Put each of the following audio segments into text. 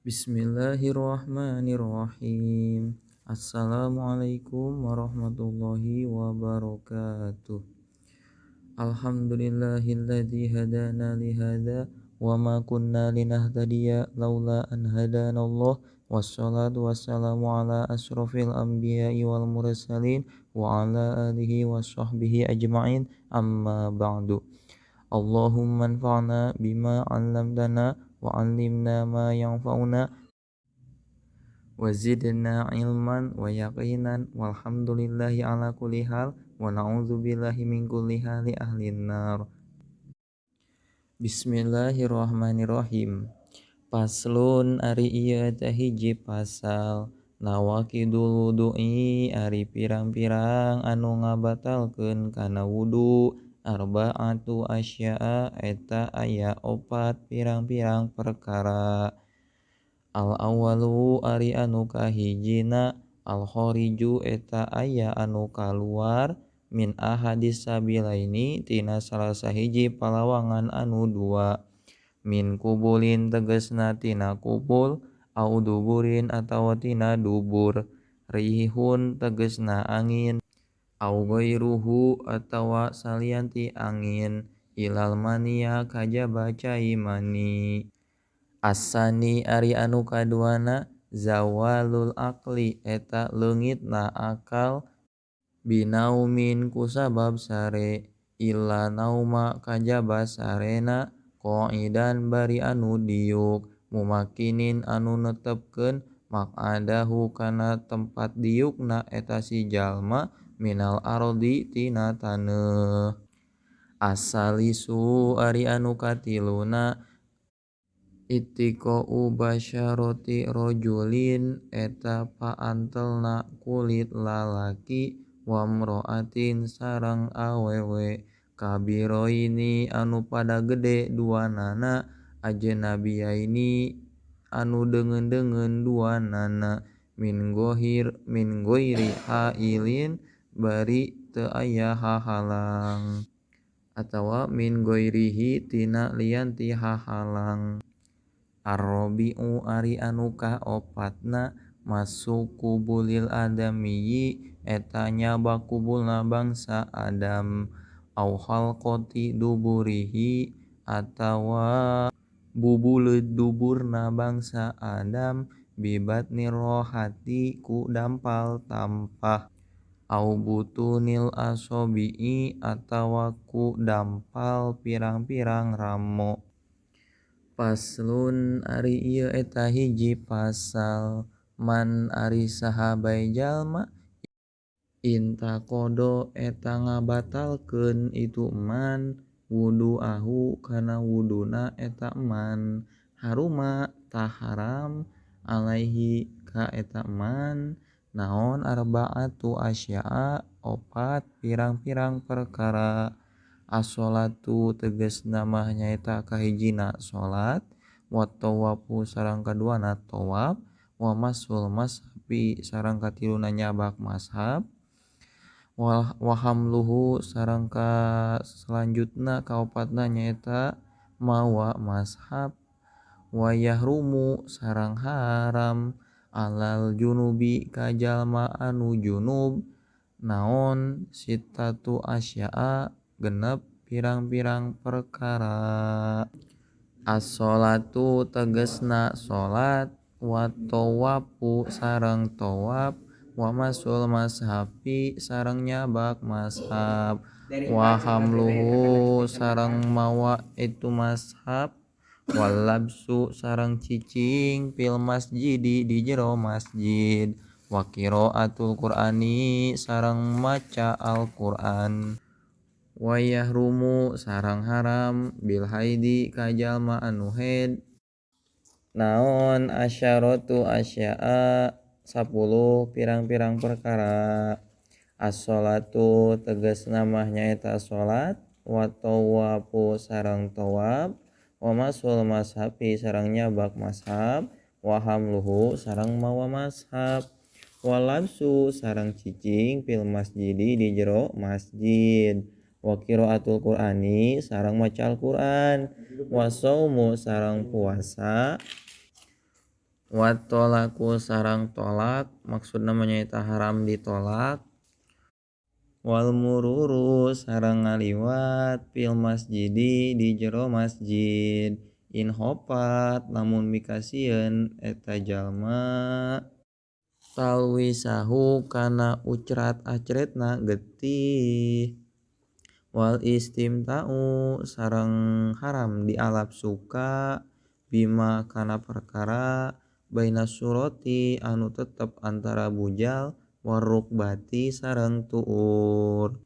Bismillahirrahmanirrahim. Assalamualaikum warahmatullahi wabarakatuh. Alhamdulillahilladzi hadana li hadza wa ma kunna linahtadiya laula an hadanallah. Wassalatu wassalamu ala asrofil anbiya'i wal mursalin wa ala alihi wa sahbihi ajma'in, amma ba'du. Allahumma anfa'na bima 'allamtana wa 'allimna ma yanfa'una wa zidna ilman wa yaqinan, walhamdulillahi ala kulli hal, wa na'udzubillahi min kulli hali ahlin nar. Bismillahirrahmanirrahim. Paslun ari ieu teh hiji pasal. Nawaqidul wudu'i ari pirang-pirang anu ngabatalkeun kana wudu. Arba'atu asya'a eta aya opat pirang-pirang perkara. Al awalu ari anu kahijina al khoriju eta aya anu kaluar min ahadis sabilaini tina salah sahiji palawangan anu dua. Min kubulin tegasna tina kubul, au duburin atawa tina dubur. Rihun tegasna angin, au ghairuhu atawa salianti angin. Ilal mania kajaba cai mani. Asani ari anu kaduana zawalul aqli eta leungitna akal binaumin kusabab sare. Illa nauma kajaba sarena qa'idan bari anu diuk, mumakinin anu netepkeun maq'adahu kana tempat diukna eta si jalma minal ardi tina taneuh. Asalisu ari anu katiluna ittiqa'u basyarati rajulin eta paantelna kulit lalaki wa imra'atin sareng awewe kabiroini anu pada gede duanana ajnabiyaini anu deungeun-deungeun duanana min ghairi hailin bari teu aya hahalang atawa min ghairihi tina lian ti hahalang. Ar-rabi'u ari anu kaopatna masuk kubulil adamiyyi eta nyaba kubulna bangsa Adam, au khalqati duburihi atawa bubuleud duburna bangsa Adam bi batnir rohati ku dampal tampah, au butunil asabi'i atawa ku dampal pirang-pirang ramo. Paslun ari ieu eta hiji pasal. Man ari saha bae jalma intaqodo eta ngabatalkeun itu man wudu'ahu kana wuduna eta man, haruma tah haram alaihi ka eta man naon arba'atu asya'a opat pirang-pirang perkara. As-sholatu tegasna mah nyaeta kahijina salat, wa tawafu sareng kaduana tawaf, wa masul mashabi sareng katiluna nyabak mashab, wa hamluhu sareng ka salanjutna kaopatna nyaeta mawa mashab, wa yahrumu sareng haram alal junubi ka jalma anu junub naon sittatu asya'a genep pirang-pirang perkara. As-sholatu tegasna salat, wa tawafu sareng tawaf, wa masul mashabi sareng nyabak mashab, wa hamluhu sareng mawa itu mashab, wal labsu sareng cicing fil masjidi di jero masjid, wa qiraatul qur'ani sareng maca Al-Qur'an, wa yahrumu sareng haram bil haidi ka jalma anu haid naon asyaratu asya'a 10 pirang-pirang perkara. As-sholatu tegasna mah nyaeta salat, wa tawafu sareng tawaf, wa masul mashabi sareng nyabak mashab, wa hamluhu sareng mawa mashab, wa labsu sareng cicing fil masjidi di jero masjid, wa qiraatul qur'ani sareng maca Al-Qur'an, wa shaumu sareng puasa, Wattolaku sarang tolak maksudna nyaeta haram ditolak. Wal mururu sareng ngaliwat fil masjidi di jero masjid. In hopat lamun mikasieun eta jalma talwisahu kana ucrat-acretna getih. Wal istimta'u sareng haram dialap suka bima kana perkara baina surati anu tetep antara bujal warukbati sareng tuur.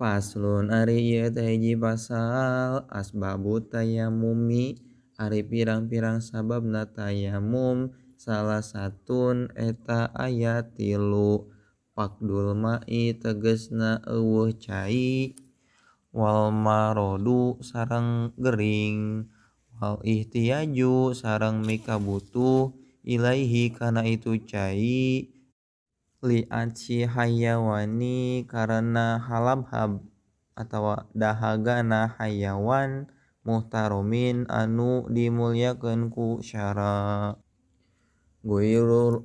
Paslun ari ieu teh hiji pasal asbabut tayammumi ari pirang-pirang sababna tayammum salah satun eta aya 3. Faqdul ma'i tegesna euweuh cai. Wal marodu sareng gering. Wal ihtiyaju sareng mika butuh ilaihi kana itu cai li atsi hayawani karena halabhab atawa dahagana hayawan muhtaromin anu dimulyakeun ku syara. Goirul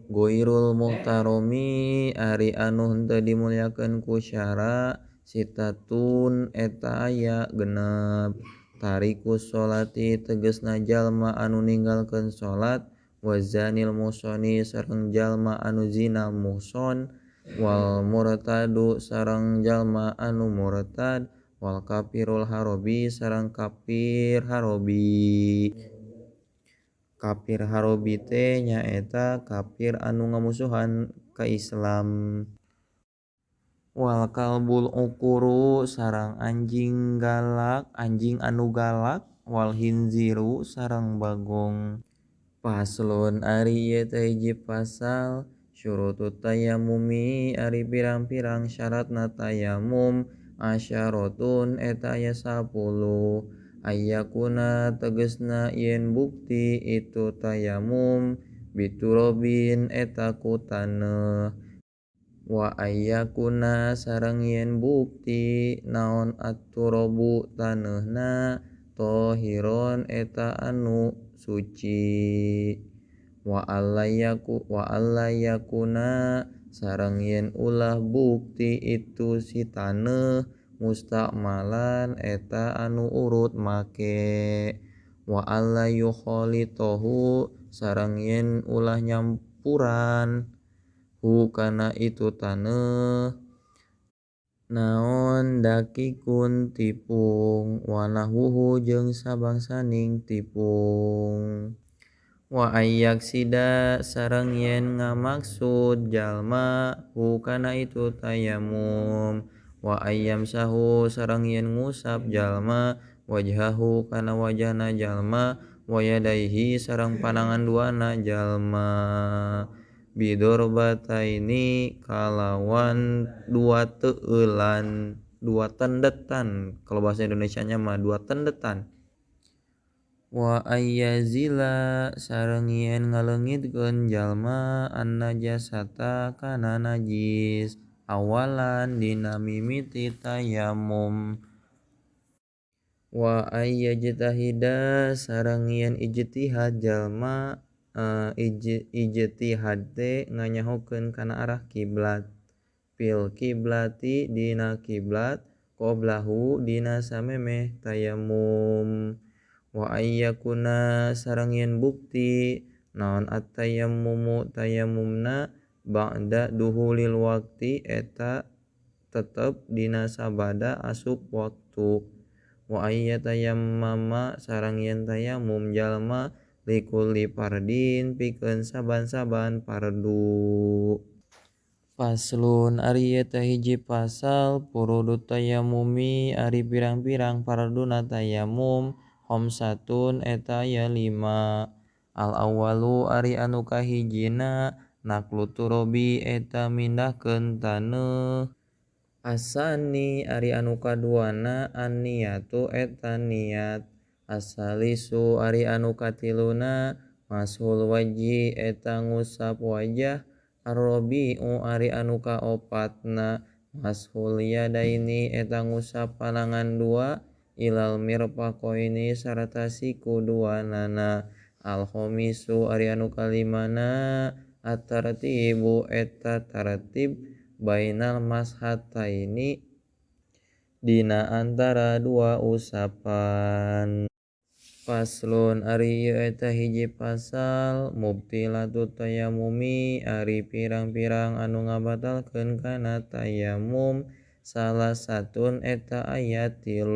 muhtaromi ari anu henteu dimulyakeun ku syara sitatun eta aya 6. Tarikus sholati tegesna jalma anu ninggalkeun salat wazanil musoni sareng jalma anu zina muhson wal murtadu sareng jalma anu murtad wal kafirul harobi sareng kafir harobi. Kafir harobi teh nyaeta kafir anu ngamusuhan ka Islam. Wal kalbul uquru sareng anjing anu galak wal hinziru sareng bagong. Paslun ari ieu teh hiji pasal syurutut tayammumi ari pirang-pirang syaratna tayammum asyaratun eta aya 10. Ayyakuna tegesna yen bukti itu tayammum biturobin eta ku taneuh. Wa ayyakuna sareng yen bukti naon at-turabu taneuna thohiron eta anu suci. Wa alla yakuna sareng yen ulah bukti itu si taneuh musta'malan eta anu urut make. Wa alla yukhalitahu sareng yen ulah nyampuran hu kana itu taneuh naon dakikun tipung wa nahwuhu jeung sabangsaning tipung. Wa ayyaksida sareng yen ngamaksud jalma hu kana itu tayammum. Wa ayyamsahu sareng yen ngusap jalma wajhahu kana wajahna jalma wa yadaihi sareng panangan duana jalma. Bidorbataini kalawan 2 teueulan 2 tendetan kalau bahasa Indonesianya mah 2 tendetan. Wa ayyazila sareng yen ngaleungitkeun jalma an-najasata kana najis awalan dina mimiti tayammum. Wa ayyajtahida sareng yen ijtihad jalma ijtihad teh nganyahokeun kana arah kiblat. Fil kiblati dina kiblat qoblahu dina samemeh tayammum. Wa ayyakuna sareng yen bukti naon at-tayammumu tayammumna ba'da duhulil waqti eta tetep dina sabada asup waktu. Wa ayyatayammama sareng yen tayammum jalma likulli fardin pikeun saban-saban fardu. Paslun ari ieu teh hiji pasal furudut tayammumi ari pirang-pirang farduna tayammum khamsatun eta aya 5. Al awwalu ari anu kahijina naqlut turabi eta mindahkeun taneuh. As-tsani ari anu kaduana an-niyatu eta niat. As-salisu ari anu katiluna mashul wajhi eta ngusap wajah. Ar-rabi'u ari anu kaopatna mashul yadaini eta ngusap panangan 2 ilal mirfaqaini sarta siku duanana. Al-khomisu ari anu kalimana at-tartibu eta tartib bainal mashataini dina antara dua usapan. Faslun ari ieu eta hiji pasal mubtilatut tayamumi ari pirang-pirang anu ngabatalkeun kana tayamum salah satun eta aya 3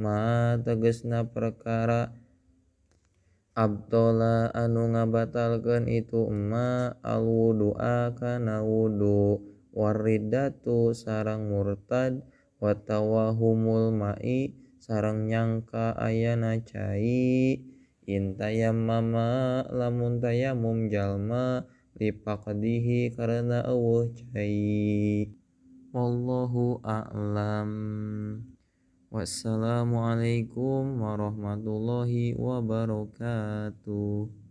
ma tegasna perkara abtola anu ngabatalkeun itu emma al wudu'a kana wudu wariddatu sareng murtad wa tawahumul ma'i sareng nyangka ayana cai intayammama lamun tayamum jalma lipaqdihi karena eueuh cai. Wallahu a'lam. Wassalamualaikum warahmatullahi wabarakatuh.